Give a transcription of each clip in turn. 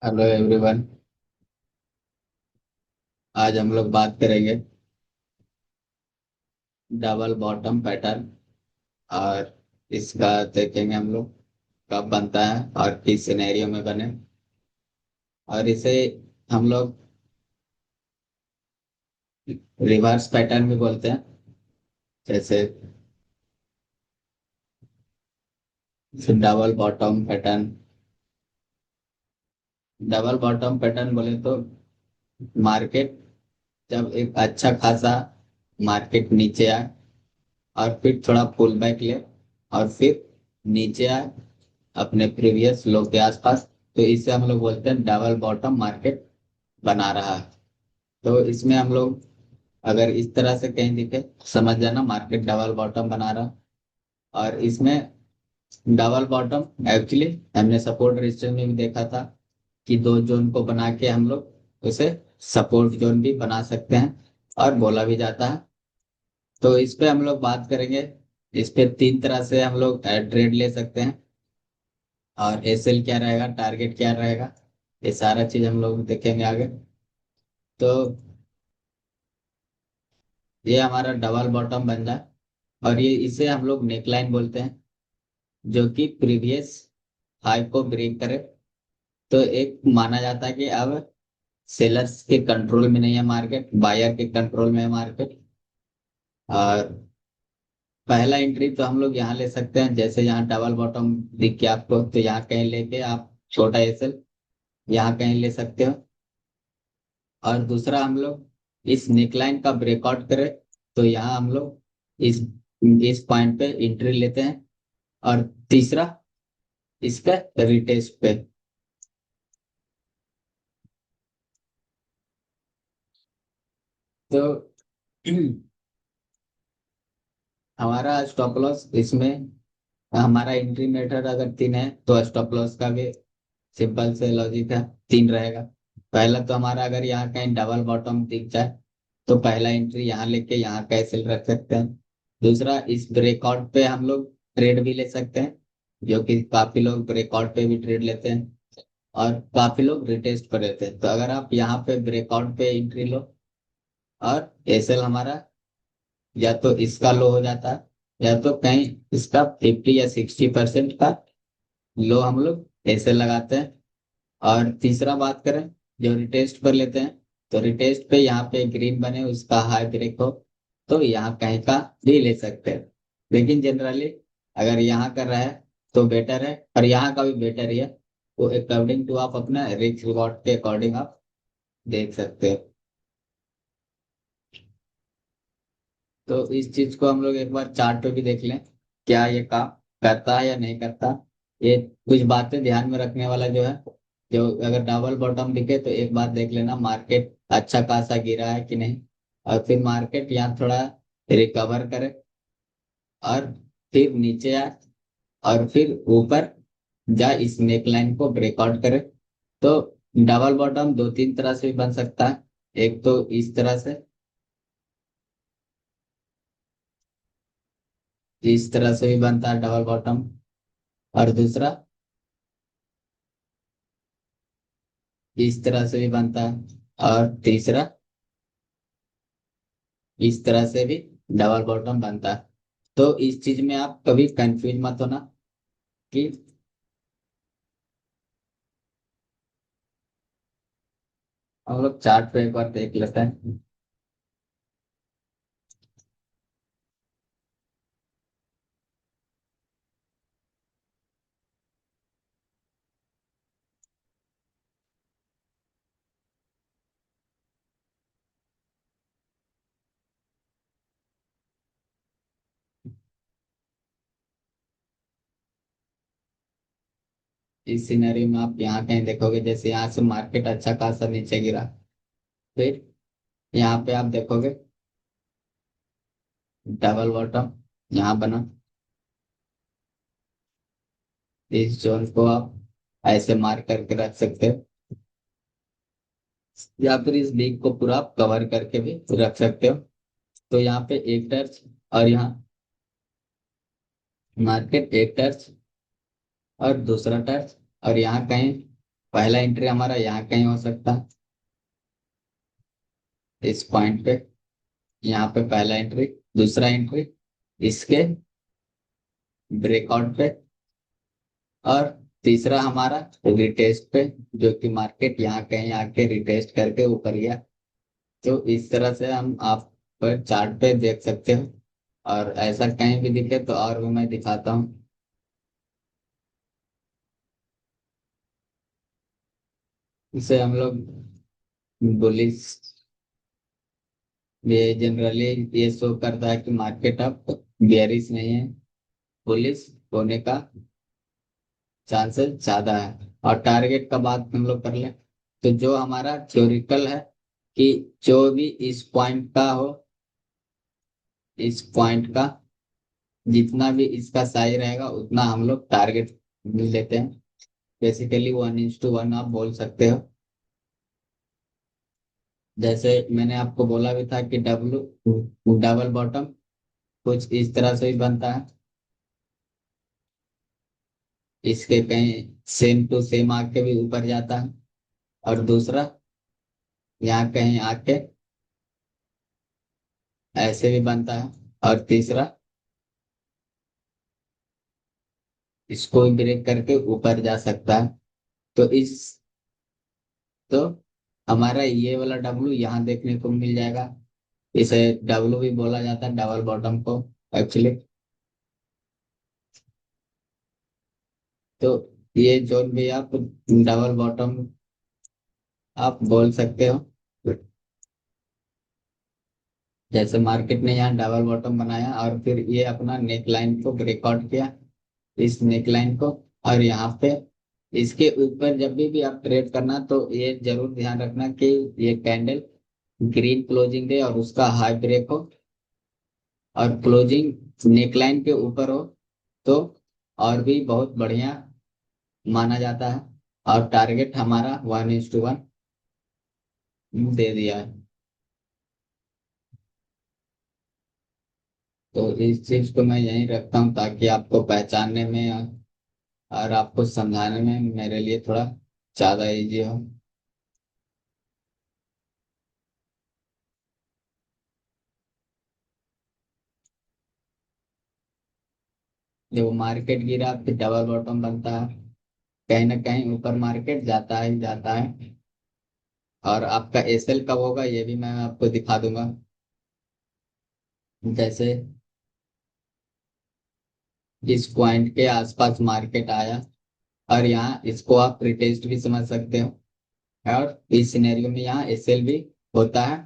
Hello everyone. आज हम लोग बात करेंगे डबल बॉटम पैटर्न। और इसका देखेंगे हम लोग कब बनता है और किस सिनेरियो में बने। और इसे हम लोग रिवर्स पैटर्न भी बोलते हैं। जैसे double bottom pattern. Double bottom pattern बोले तो मार्केट जब एक अच्छा खासा मार्केट नीचे आए और फिर थोड़ा पुल बैक ले और फिर नीचे आए अपने प्रीवियस लो के आसपास, तो इसे हम लोग बोलते हैं डबल बॉटम मार्केट बना रहा है। तो इसमें हम लोग अगर इस तरह से कहीं दिखे समझ जाना मार्केट डबल बॉटम बना रहा। और इसमें डबल बॉटम एक्चुअली हमने सपोर्ट रेजिस्टेंस में भी देखा था कि दो जोन को बना के हम लोग उसे सपोर्ट जोन भी बना सकते हैं और बोला भी जाता है। तो इस पे हम लोग बात करेंगे। इस पे तीन तरह से हम लोग ट्रेड ले सकते हैं। और एसएल क्या रहेगा, टारगेट क्या रहेगा, ये सारा चीज हम लोग देखेंगे आगे। तो ये हमारा डबल बॉटम बन जाए और ये इसे हम लोग नेकलाइन बोलते हैं, जो कि प्रीवियस हाई को ब्रेक करे। तो एक माना जाता है कि अब सेलर्स के कंट्रोल में नहीं है मार्केट, बायर के कंट्रोल में है मार्केट। और पहला एंट्री तो हम लोग यहाँ ले सकते हैं, जैसे यहाँ डबल बॉटम दिख के आपको, तो यहाँ कहीं लेके आप छोटा एसएल यहाँ कहीं ले सकते हो। और दूसरा हम लोग इस नेकलाइन का ब्रेकआउट करें तो यहाँ हम लोग इस पॉइंट पे एंट्री लेते हैं। और तीसरा इसका रिटेस्ट पे। तो हमारा स्टॉप लॉस इसमें, हमारा एंट्री मेथड अगर तीन है तो स्टॉप लॉस का भी सिंपल से लॉजिक है, तीन रहेगा। पहला तो हमारा अगर यहाँ कहीं डबल बॉटम दिख जाए तो पहला एंट्री यहाँ लेके यहाँ कैसे रख सकते हैं। दूसरा इस ब्रेकआउट पे हम लोग ट्रेड भी ले सकते हैं, जो कि काफी लोग ब्रेकआउट पे भी ट्रेड लेते हैं और काफी लोग रिटेस्ट पर लेते हैं। तो अगर आप यहाँ पे ब्रेकआउट पे एंट्री लो और एसएल हमारा या तो इसका लो हो जाता है या तो कहीं इसका 50 या 60% का लो हम लोग ऐसे लगाते हैं। और तीसरा बात करें जो रिटेस्ट पर लेते हैं, तो रिटेस्ट पे यहाँ पे ग्रीन बने उसका हाई ब्रेक हो तो यहाँ कहीं का भी ले सकते हैं। लेकिन जनरली अगर यहाँ कर रहा है तो बेटर है और यहाँ का भी बेटर ही है। वो अकॉर्डिंग टू आप अपना रिस्क रिवॉर्ड के अकॉर्डिंग आप देख सकते हो। तो इस चीज को हम लोग एक बार चार्ट पे भी देख लें, क्या ये काम करता है या नहीं करता। ये कुछ बातें ध्यान में रखने वाला जो है, जो अगर डबल बॉटम दिखे तो एक बार देख लेना मार्केट अच्छा खासा गिरा है कि नहीं। और फिर मार्केट यहाँ थोड़ा रिकवर करे और फिर नीचे आए और फिर ऊपर जाए इस नेक लाइन को ब्रेकआउट करे। तो डबल बॉटम दो तीन तरह से भी बन सकता है। एक तो इस तरह से, इस तरह से भी बनता है डबल बॉटम। और दूसरा इस तरह से भी बनता है। और तीसरा इस तरह से भी डबल बॉटम बनता है। तो इस चीज में आप कभी कंफ्यूज मत होना कि हम लोग चार्ट पे एक बार देख लेते हैं। इस सिनेरियो में आप यहाँ कहीं देखोगे, जैसे यहाँ से मार्केट अच्छा खासा नीचे गिरा, फिर यहाँ पे आप देखोगे डबल बॉटम यहाँ बना। इस जोन को आप ऐसे मार्क करके रख सकते हो या फिर इस लीग को पूरा आप कवर करके भी रख सकते हो। तो यहाँ पे एक टच और यहाँ मार्केट एक टच और दूसरा टच और यहाँ कहीं पहला एंट्री हमारा यहाँ कहीं हो सकता है, इस पॉइंट पे, यहाँ पे पहला एंट्री। दूसरा एंट्री इसके ब्रेकआउट पे। और तीसरा हमारा रिटेस्ट पे, जो कि मार्केट यहाँ कहीं आके रिटेस्ट करके ऊपर गया। तो इस तरह से हम आप पर चार्ट पे देख सकते हो। और ऐसा कहीं भी दिखे तो और भी मैं दिखाता हूँ। इसे हम लोग बुलिश, ये जनरली ये शो करता है कि मार्केट अब बेयरिश नहीं है, बुलिश होने का चांसेस ज्यादा है। और टारगेट का बात हम लोग कर लें, तो जो हमारा थ्योरिकल है कि जो भी इस पॉइंट का हो, इस पॉइंट का जितना भी इसका सही रहेगा उतना हम लोग टारगेट लेते हैं। बेसिकली 1:1 आप बोल सकते हो। जैसे मैंने आपको बोला भी था कि डब्लू डबल बॉटम कुछ इस तरह से भी बनता है, इसके कहीं सेम टू सेम आके भी ऊपर जाता है। और दूसरा यहाँ कहीं आके ऐसे भी बनता है। और तीसरा इसको भी ब्रेक करके ऊपर जा सकता है। तो इस तो हमारा ये वाला डब्लू यहाँ देखने को मिल जाएगा। इसे डब्लू भी बोला जाता है, डबल बॉटम को एक्चुअली। तो ये जोन भी आप डबल बॉटम आप बोल सकते हो। जैसे मार्केट ने यहाँ डबल बॉटम बनाया और फिर ये अपना नेक लाइन को ब्रेकआउट किया, इस नेक लाइन को। और यहाँ पे इसके ऊपर जब भी आप ट्रेड करना तो ये जरूर ध्यान रखना कि ये कैंडल ग्रीन क्लोजिंग दे और उसका हाई ब्रेक हो और क्लोजिंग नेकलाइन के ऊपर हो, तो और भी बहुत बढ़िया माना जाता है। और टारगेट हमारा 1:1 दे दिया है। तो इस चीज को मैं यहीं रखता हूँ ताकि आपको पहचानने में और आपको समझाने में मेरे लिए थोड़ा ज्यादा इजी हो। जब मार्केट गिरा फिर डबल बॉटम बनता है, कहीं ना कहीं ऊपर मार्केट जाता है ही जाता है। और आपका एसएल कब होगा ये भी मैं आपको दिखा दूंगा। जैसे इस पॉइंट के आसपास मार्केट आया और यहाँ इसको आप रिटेस्ट भी समझ सकते हो। और इस सिनेरियो में यहाँ एसएल भी होता है,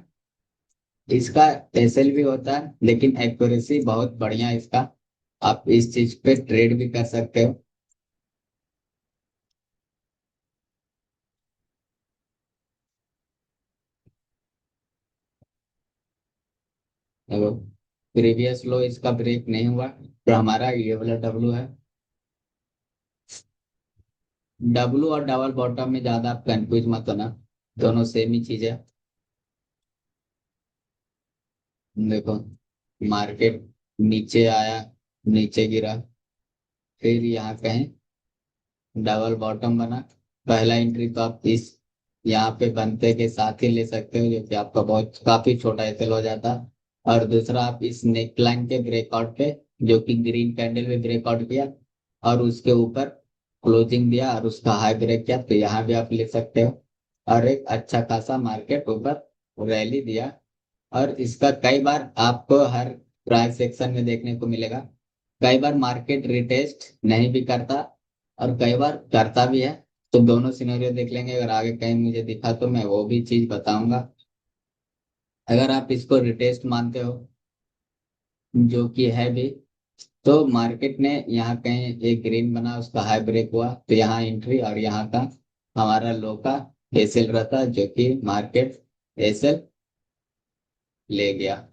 इसका एसएल भी होता है, लेकिन एक्यूरेसी बहुत बढ़िया है इसका। आप इस चीज पे ट्रेड भी कर सकते हो। देखो, प्रीवियस लो इसका ब्रेक नहीं हुआ तो हमारा ये वाला डब्लू है। डब्लू और डबल बॉटम में ज्यादा आप कंफ्यूज मत होना, दोनों सेम ही चीज है। देखो, मार्केट नीचे आया, नीचे गिरा, फिर यहाँ कहीं डबल बॉटम बना। पहला एंट्री तो आप इस यहाँ पे बनते के साथ ही ले सकते हो, जो कि आपका बहुत काफी छोटा एसएल हो जाता। और दूसरा आप इस नेक लाइन के ब्रेकआउट पे, जो कि ग्रीन कैंडल में ब्रेकआउट किया और उसके ऊपर क्लोजिंग दिया और उसका हाई ब्रेक किया, तो यहाँ भी आप ले सकते हो। और एक अच्छा खासा मार्केट ऊपर रैली दिया। और इसका कई बार आपको हर प्राइस सेक्शन में देखने को मिलेगा। कई बार मार्केट रिटेस्ट नहीं भी करता और कई बार करता भी है। तो दोनों सिनेरियो देख लेंगे, अगर आगे कहीं मुझे दिखा तो मैं वो भी चीज बताऊंगा। अगर आप इसको रिटेस्ट मानते हो, जो कि है भी, तो मार्केट ने यहाँ कहीं एक ग्रीन बना, उसका हाई ब्रेक हुआ तो यहाँ एंट्री, और यहाँ का हमारा लो का एसएल रहता, जो कि मार्केट एसएल ले गया।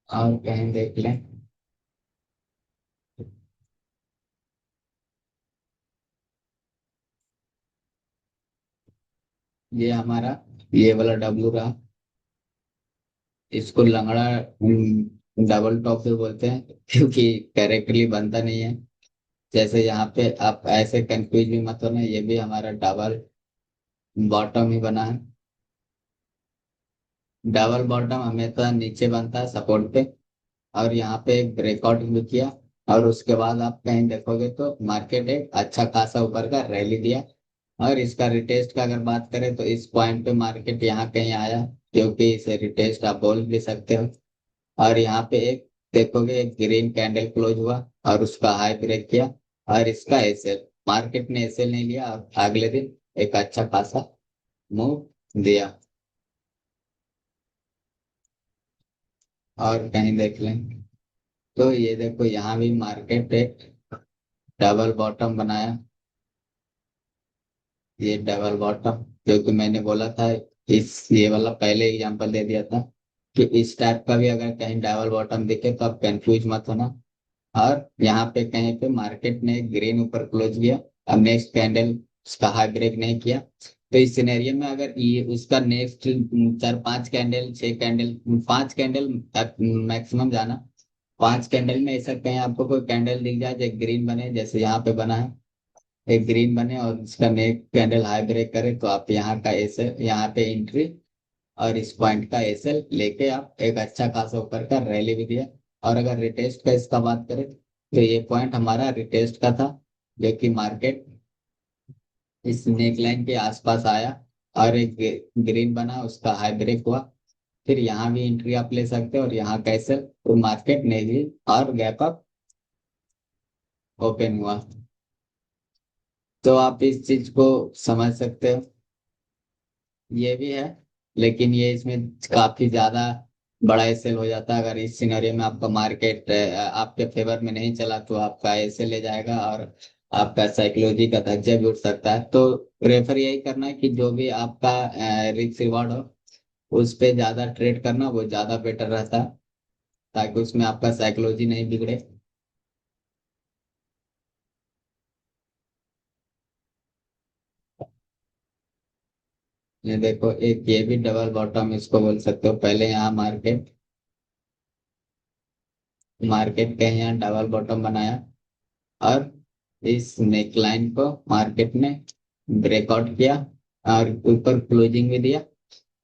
और कहीं देख लें, ये हमारा ये वाला डब्लू रहा। इसको लंगड़ा डबल टॉप भी बोलते हैं क्योंकि करेक्टली बनता नहीं है। जैसे यहाँ पे आप ऐसे कंफ्यूज भी मत होना, ये भी हमारा डबल बॉटम ही बना है। डबल बॉटम हमेशा नीचे बनता है सपोर्ट पे, और यहाँ पे एक ब्रेकआउट भी किया। और उसके बाद आप कहीं देखोगे तो मार्केट एक अच्छा खासा ऊपर का रैली दिया। और इसका रिटेस्ट का अगर बात करें तो इस पॉइंट पे मार्केट यहाँ कहीं आया, क्योंकि इसे रिटेस्ट आप बोल भी सकते हो। और यहाँ पे एक देखोगे एक ग्रीन कैंडल क्लोज हुआ और उसका हाई ब्रेक किया, और इसका एसएल, मार्केट ने एसएल नहीं लिया और अगले दिन एक अच्छा खासा मूव दिया। और कहीं देख लें तो ये देखो यहाँ भी मार्केट एक डबल बॉटम बनाया। ये डबल बॉटम, क्योंकि मैंने बोला था, इस ये वाला पहले एग्जांपल दे दिया था कि इस टाइप का भी अगर कहीं डबल बॉटम दिखे तो आप कंफ्यूज मत होना। और यहाँ पे कहीं पे मार्केट ने ग्रीन ऊपर क्लोज किया, अब नेक्स्ट कैंडल उसका हाई ब्रेक नहीं किया, तो इस सिनेरियो में अगर ये उसका नेक्स्ट 4 5 कैंडल 6 कैंडल 5 कैंडल तक मैक्सिमम जाना, 5 कैंडल में ऐसा कहीं आपको कोई कैंडल दिख जाए जो ग्रीन बने, जैसे यहाँ पे बना है एक ग्रीन बने और इसका नेक्स्ट कैंडल हाई ब्रेक करे, तो आप यहाँ का एसएल, यहाँ पे एंट्री और इस पॉइंट का एसएल लेके आप एक अच्छा खासा ऊपर का रैली भी दिया। और अगर रिटेस्ट का इसका बात करें तो ये पॉइंट हमारा रिटेस्ट का था, जो कि मार्केट इस नेक लाइन के आसपास आया और एक ग्रीन बना, उसका हाई ब्रेक हुआ। फिर यहाँ भी एंट्री आप ले सकते हो और यहाँ कैसे तो मार्केट नेगली और गैप अप ओपन हुआ। तो आप इस चीज को समझ सकते हो। ये भी है, लेकिन ये इसमें काफी ज्यादा बड़ा एसएल हो जाता है। अगर इस सिनेरियो में आपका मार्केट आपके फेवर में नहीं चला तो आपका एसएल ले जाएगा और आपका साइकोलॉजी का धज्जिया भी उठ सकता है। तो प्रेफर यही करना है कि जो भी आपका रिस्क रिवॉर्ड हो उस पे ज्यादा ट्रेड करना वो ज्यादा बेटर रहता है, ताकि उसमें आपका साइकोलॉजी नहीं बिगड़े। ये देखो एक ये भी डबल बॉटम इसको बोल सकते हो। पहले यहाँ मार्केट मार्केट के यहाँ डबल बॉटम बनाया और इस नेकलाइन को मार्केट ने ब्रेकआउट किया और ऊपर क्लोजिंग भी दिया।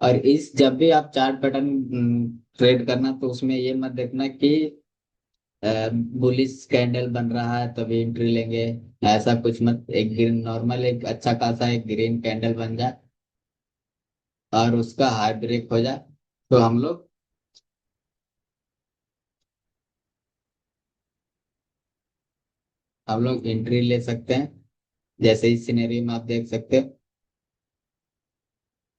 और इस जब भी आप चार्ट पैटर्न ट्रेड करना तो उसमें ये मत देखना कि बुलिश कैंडल बन रहा है तभी एंट्री लेंगे, ऐसा कुछ मत। एक ग्रीन नॉर्मल एक अच्छा खासा एक ग्रीन कैंडल बन जाए और उसका हाई ब्रेक हो जाए तो हम लोग एंट्री ले सकते हैं। जैसे इस सिनेरियो में आप देख सकते हो,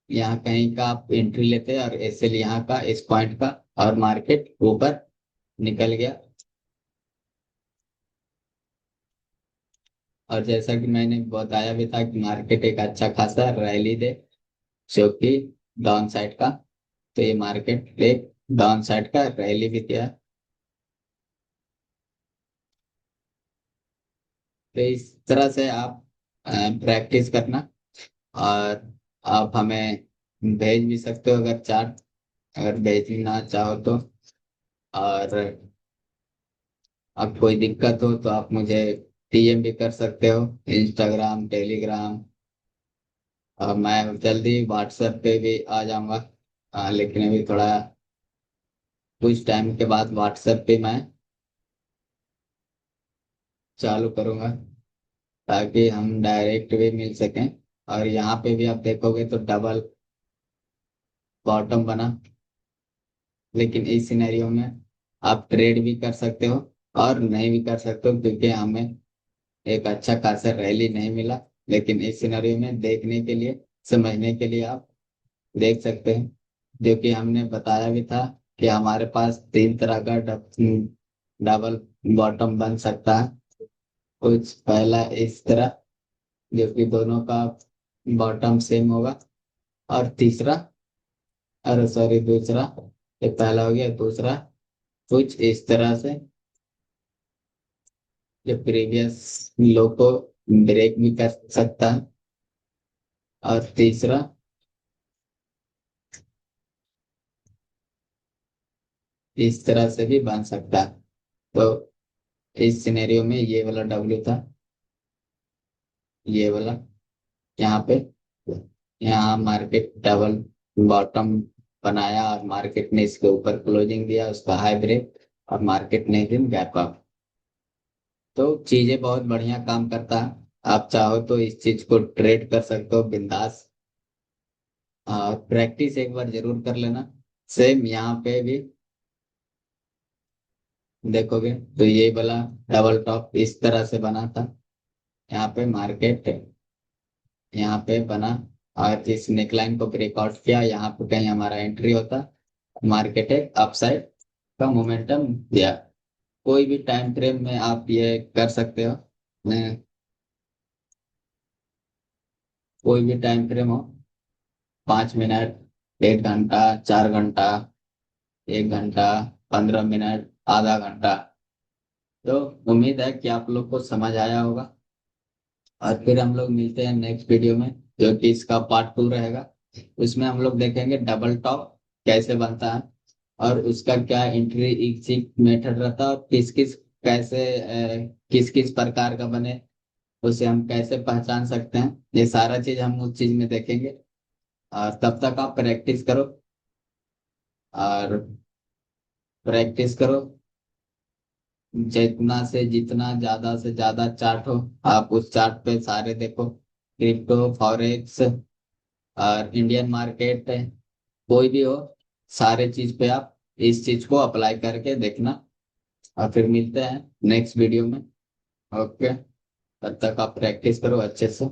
यहाँ कहीं का आप एंट्री लेते हैं और एसएल यहाँ का इस पॉइंट का, और मार्केट ऊपर निकल गया। और जैसा कि मैंने बताया भी था कि मार्केट एक अच्छा खासा रैली दे, जो कि डाउन साइड का। तो ये मार्केट एक डाउन साइड का रैली भी दिया। तो इस तरह से आप प्रैक्टिस करना। और आप हमें भेज भी सकते हो अगर चार्ट, अगर भेजना चाहो तो। और अब कोई दिक्कत हो तो आप मुझे डीएम भी कर सकते हो, इंस्टाग्राम टेलीग्राम। और मैं जल्दी व्हाट्सएप पे भी आ जाऊंगा। लेकिन अभी थोड़ा कुछ टाइम के बाद व्हाट्सएप पे मैं चालू करूंगा, ताकि हम डायरेक्ट भी मिल सकें। और यहाँ पे भी आप देखोगे तो डबल बॉटम बना, लेकिन इस सिनेरियो में आप ट्रेड भी कर सकते हो और नहीं भी कर सकते हो, क्योंकि हमें एक अच्छा खासा रैली नहीं मिला। लेकिन इस सिनेरियो में देखने के लिए, समझने के लिए आप देख सकते हैं, जो कि हमने बताया भी था कि हमारे पास 3 तरह का डबल बॉटम बन सकता है। कुछ पहला इस तरह, जो कि दोनों का बॉटम सेम होगा। और तीसरा, अरे सॉरी, दूसरा, ये पहला हो गया। दूसरा कुछ इस तरह से, जो प्रीवियस लो को ब्रेक भी कर सकता है। और तीसरा, इस तरह से भी बन सकता है। तो इस सिनेरियो में ये वाला डब्ल्यू था, ये वाला यहाँ पे, यहाँ मार्केट डबल बॉटम बनाया और मार्केट ने इसके ऊपर क्लोजिंग दिया, उसका हाई ब्रेक, और मार्केट ने दिन गैप अप। तो चीजें बहुत बढ़िया काम करता है। आप चाहो तो इस चीज को ट्रेड कर सकते हो बिंदास, और प्रैक्टिस एक बार जरूर कर लेना। सेम यहाँ पे भी देखोगे तो ये वाला डबल टॉप इस तरह से बना था, यहाँ पे मार्केट यहाँ पे बना, और इस नेकलाइन को ब्रेकआउट किया, यहाँ पे कहीं हमारा एंट्री होता, मार्केट एक अपसाइड का मोमेंटम दिया। कोई भी टाइम फ्रेम में आप ये कर सकते हो। कोई भी टाइम फ्रेम हो, 5 मिनट, 1 घंटा, 4 घंटा, 1 घंटा, 15 मिनट, आधा घंटा। तो उम्मीद है कि आप लोग को समझ आया होगा, और फिर हम लोग मिलते हैं नेक्स्ट वीडियो में, जो कि इसका पार्ट 2 रहेगा। उसमें हम लोग देखेंगे डबल टॉप कैसे बनता है, और उसका क्या एंट्री एग्जिट मेथड रहता है, और किस किस कैसे किस किस प्रकार का बने, उसे हम कैसे पहचान सकते हैं, ये सारा चीज हम उस चीज में देखेंगे। और तब तक आप प्रैक्टिस करो, और प्रैक्टिस करो, जितना से जितना ज्यादा से ज्यादा चार्ट हो, आप उस चार्ट पे सारे देखो, क्रिप्टो, फॉरेक्स और इंडियन मार्केट, कोई भी हो, सारे चीज पे आप इस चीज को अप्लाई करके देखना। और फिर मिलते हैं नेक्स्ट वीडियो में। ओके, तब तक आप प्रैक्टिस करो अच्छे से।